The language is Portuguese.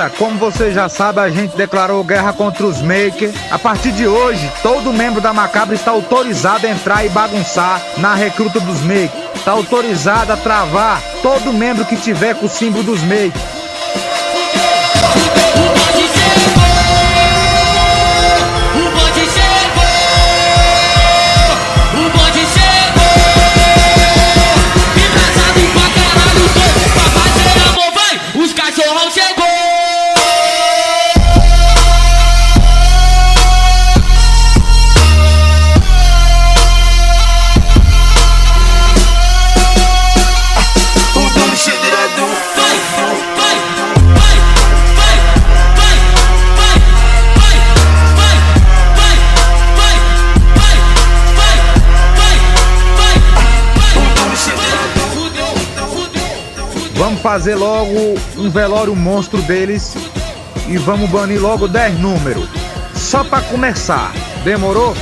Galera, como você já sabe, a gente declarou guerra contra os makers. A partir de hoje, todo membro da Macabra está autorizado a entrar e bagunçar na recruta dos makers. Está autorizado a travar todo membro que tiver com o símbolo dos makers. Vamos fazer logo um velório monstro deles e vamos banir logo 10 números. Só pra começar. Demorou?